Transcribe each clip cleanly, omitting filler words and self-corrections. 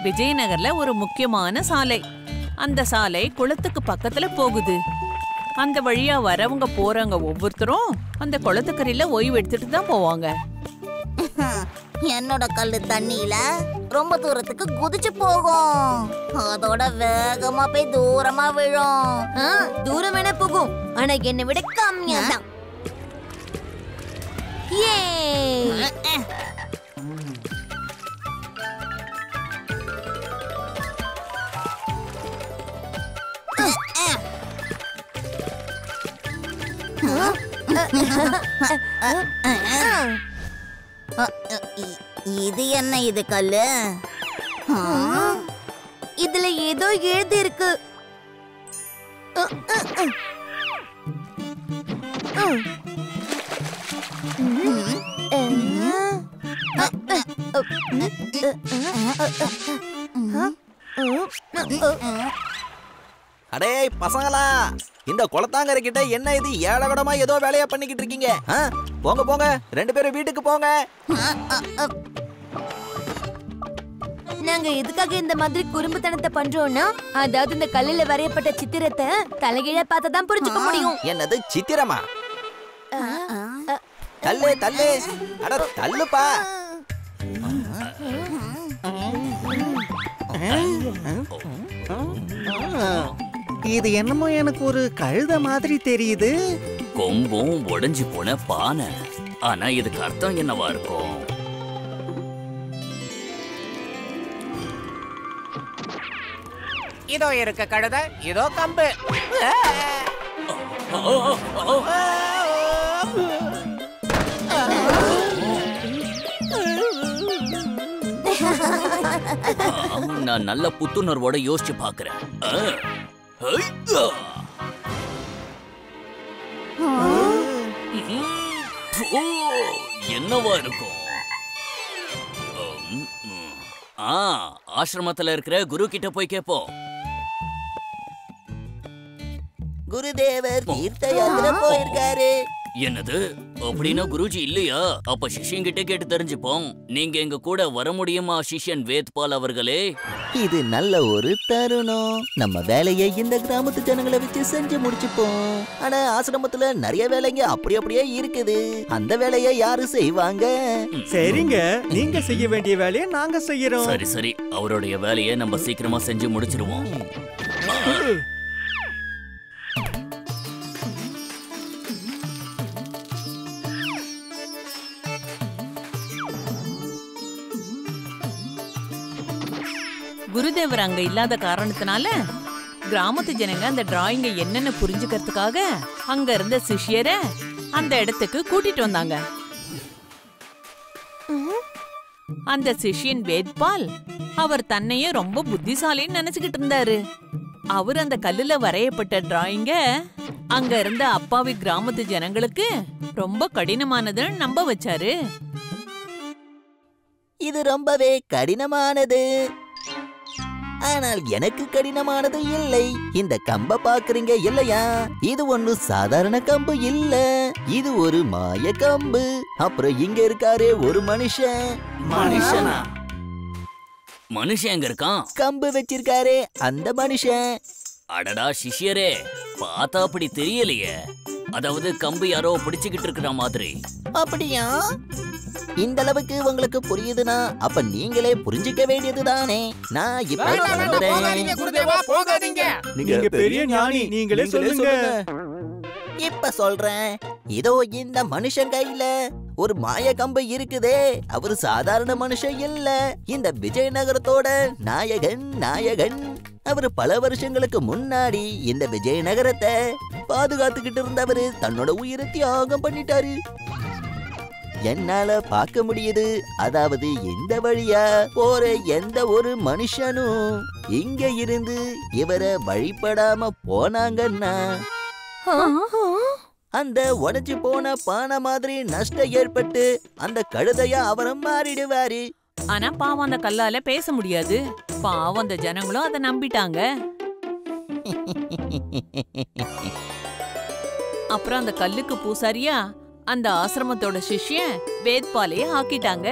விஜயநகர்ல ஒரு முக்கியமான சாலை. அந்த சாலை குளத்துக்கு பக்கத்துல போகுது. அந்த வழியா வரவங்க போறவங்க ஒவ்வொருத்தரும் அந்த குளத்துக்கரையில ஓய்வு எடுத்துட்டு தான் போவாங்க. என்னோட கல்லு தண்ணியில ரொம்ப தூரத்துக்கு குதிச்சு போகும். அதோட வேகமா போய் தூரமா விழும். தூரம் வேணா போகும், ஆனா என்னை விட கம்மியா தான். இது என்ன இது கல்லு? இதுல ஏதோ எழுதி இருக்கு. அடே பசங்களா, இந்த குளத்தாங்கரை கிட்ட என்ன இது ஏழகடமா ஏதோ வேலையா பண்ணிக்கிட்டு இருக்கீங்க? போங்க போங்க, 2 பேரும் வீட்டுக்கு போங்க. நாங்க எதுக்காக இந்த மாதிரி குறும்புத்தனத்தை பண்றோம்னா, அதாவது இந்த கல்லுல வரையப்பட்ட சித்திரத்தை தலைகீழ பார்த்தா தான் புரிஞ்சுக்க முடியும். என்னது சித்திரமா? தள்ளு தள்ளு, அட தள்ளுப்பா. இது என்னமோ எனக்கு ஒரு கழுத மாதிரி தெரியுது. கொம்பும் உடைஞ்சு போன பானை. ஆனா இதுக்கு அர்த்தம் என்னவா இருக்கும்? இதோ இருக்க கழுத, இதோ கம்பு. நான் நல்ல புத்துணர்வோட யோசிச்சு பாக்குறேன். என்னவா இருக்கும்? ஆசிரமத்துல இருக்கிற குரு கிட்ட போய் கேப்போம். குருதேவர் தீர்த்த யாத்திரை போயிருக்காரு. என்னது? அப்படின்னா குருஜி இல்லையா? அப்ப சிஷ்யன் கிட்ட கேட்டு தெரிஞ்சுப்போம். நீங்க எங்க கூட வர முடியுமா சிஷ்யன் வேத்பால் அவர்களே? இது நல்ல ஒரு தருணம். நம்ம வேலையை இந்த கிராமத்து ஜனங்களை வச்சு செஞ்சு முடிச்சுப்போம். ஆனா ஆசிரமத்துல நிறைய வேலைங்க அப்படியே இருக்குது. அந்த வேலையை யாரு செய்வாங்க? சரிங்க, நீங்க செய்ய வேண்டிய வேலையை நாங்க செய்யறோம். சரி சரி, அவருடைய வேலையை நம்ம சீக்கிரமா செஞ்சு முடிச்சிருவோம். குருதேவர் அங்க இல்லாத காரணத்தினால கிராமத்து ஜனங்க அந்த டிராயிங்க என்னன்னு புரிஞ்சுக்கிறதுக்காக அங்க இருந்த சிஷ்யரை அந்த இடத்துக்கு கூட்டிட்டு வந்தாங்க. அந்த சிஷ்யன் வேத்பால் அவர் தன்னையே ரொம்ப புத்திசாலின்னு நினைச்சுக்கிட்டு இருந்தாரு. அவர் அந்த கல்லுல வரையப்பட்ட டிராயிங்க அங்க இருந்த அப்பாவி கிராமத்து ஜனங்களுக்கு ரொம்ப கடினமானதுன்னு நம்ப வச்சாரு. இது ரொம்பவே கடினமானது. ஆனால் எனக்கு கடினமானது இல்லை. இந்த கம்ப பாக்குறீங்க இல்லையா? இது ஒண்ணு சாதாரண கம்பு இல்ல, இது ஒரு மாய கம்பு. அப்புறம் இங்க இருக்காரே ஒரு மனுஷன். மனுஷனா? மனுஷன் எங்க இருக்கான்? கம்பு வச்சிருக்காரே அந்த மனுஷன். அடடா சிஷ்யரே, பார்த்தா அப்படி தெரியலையே. அதாவது கம்பு யாரோ பிடிச்சுக்கிட்டு இருக்கிற மாதிரி. அப்படியா? இந்த அளவுக்கு உங்களுக்கு புரியுதுன்னா அப்ப நீங்களே புரிஞ்சுக்க வேண்டியதுதானே. நான் இப்ப நீங்க பெரிய ஞானி, நீங்களே சொல்லுங்க. இப்ப சொல்றேன். இதோ இந்த மனுஷன் கையில ஒரு மாய கம்பு இருக்குதே. அவரு சாதாரண மனுஷன் இல்ல, இந்த விஜயநகரத்தோட நாயகன். அவரு பல வருஷங்களுக்கு முன்னாடி இந்த விஜயநகரத்தை பாதுகாத்துக்கிட்டு இருந்தவரு தன்னோட உயிரை தியாகம் பண்ணிட்டாரு. என்னால பார்க்க முடியுது. அதாவது இந்த வழியா போற எந்த ஒரு மனுஷனும் இங்க இருந்து இவரை வழிபடாம போனாங்கன்னா அந்த உடைஞ்சு போன பானை மாதிரி நஷ்டம் ஏற்பட்டு அந்த கழுதையா அவரும் மாறிடுவாரு. ஆனா பாவம் அந்த கல்லால பேச முடியாது. பாவம் அந்த ஜனங்களும் அதை நம்பிட்டாங்க. அப்புறம் அந்த கல்லுக்கு பூசாரியா அந்த ஆசிரமத்தோட சிஷ்யன் வேத்பாலையே ஆக்கிட்டாங்க.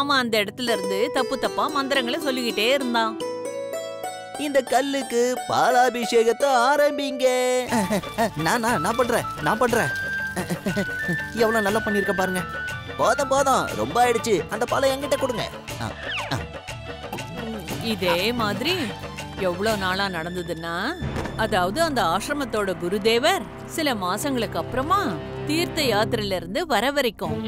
அவன் அந்த இடத்துல இருந்து தப்பு தப்பா மந்திரங்களை சொல்லிக்கிட்டே இருந்தான். இந்த கல்லுக்கு பாலாபிஷேகத்தை ஆரம்பிங்க. நான் பண்றேன். எவ்வளவு நல்லா பண்ணிருக்க பாருங்க. போதும் ரொம்ப ஆயிடுச்சு. அந்த பாலை என்கிட்ட கொடுங்க. இதே மாதிரி எவ்வளவு நாளா நடந்ததுன்னா, அதாவது அந்த ஆசிரமத்தோட குருதேவர் சில மாசங்களுக்கு அப்புறமா தீர்த்த யாத்திரையில இருந்து வர வரைக்கும்.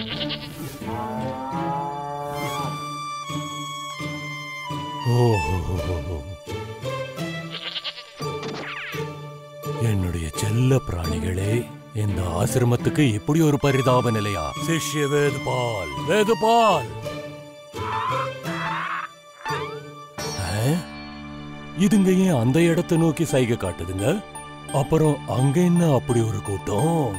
என்னுடைய செல்ல பிராணிகளே, இந்த ஆசிரமத்துக்கு இப்படி ஒரு பரிதாப நிலையா? சிஷ்ய வேதுபால் இதுங்க ஏன் அந்த இடத்தை நோக்கி சைகை காட்டுதுங்க? அப்புறம் அங்க என்ன அப்படி ஒரு கூட்டம்?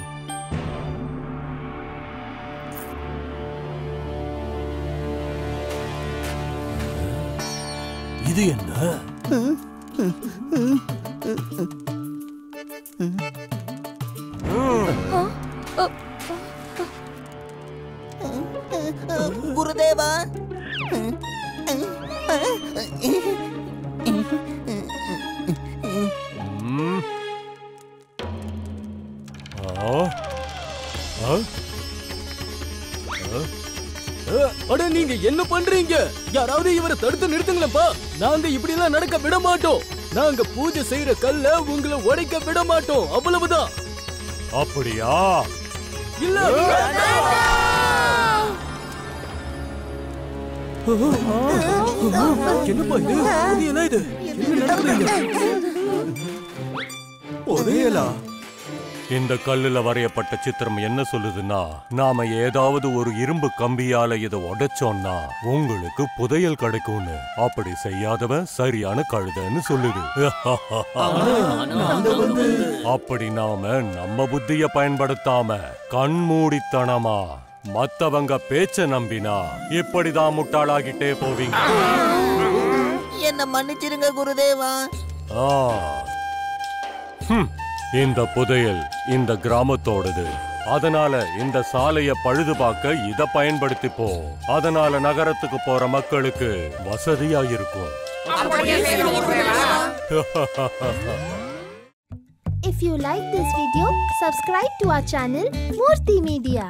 இது என்ன? குருதேவா, அட நீங்க என்ன பண்றீங்க? யாராவது இவரை தடுத்து நிறுத்துங்களப்பா. நாங்க இப்படி எல்லாம் நடக்க விட மாட்டோம். நாங்க பூஜை செய்யற கல்ல உங்களை உடைக்க விட மாட்டோம். அவ்வளவுதான். அப்படியா? இல்ல என்னப்பா இது? என்ன இது? என்ன நடக்குது? புதையலா? இந்த கல்லுல வரையப்பட்ட சித்திரம் என்ன சொல்லுதுன்னா, நாம ஏதாவது ஒரு இரும்பு கம்பியால இதை உடைச்சோம்னா உங்களுக்கு புதையல் கிடைக்கும்னு. அப்படி செய்யாதவன் சரியான கழுதைன்னு சொல்லுது. அப்படி நாம நம்ம புத்திய பயன்படுத்தாம கண்மூடித்தனமா மத்தவங்க பேச்ச நம்பினா இப்படிதான் முட்டாளாகிட்டே போவீங்க. என்ன மன்னிச்சிருங்க குருதேவா. இந்த புதையல் இந்த கிராமத்தோடது. அதனால இந்த சாலைய பழுது பார்க்க இத பயன்படுத்திப்போ. அதனால நகரத்துக்கு போற மக்களுக்கு வசதியா இருக்கும். If you like this video, subscribe to our channel Murthy Media.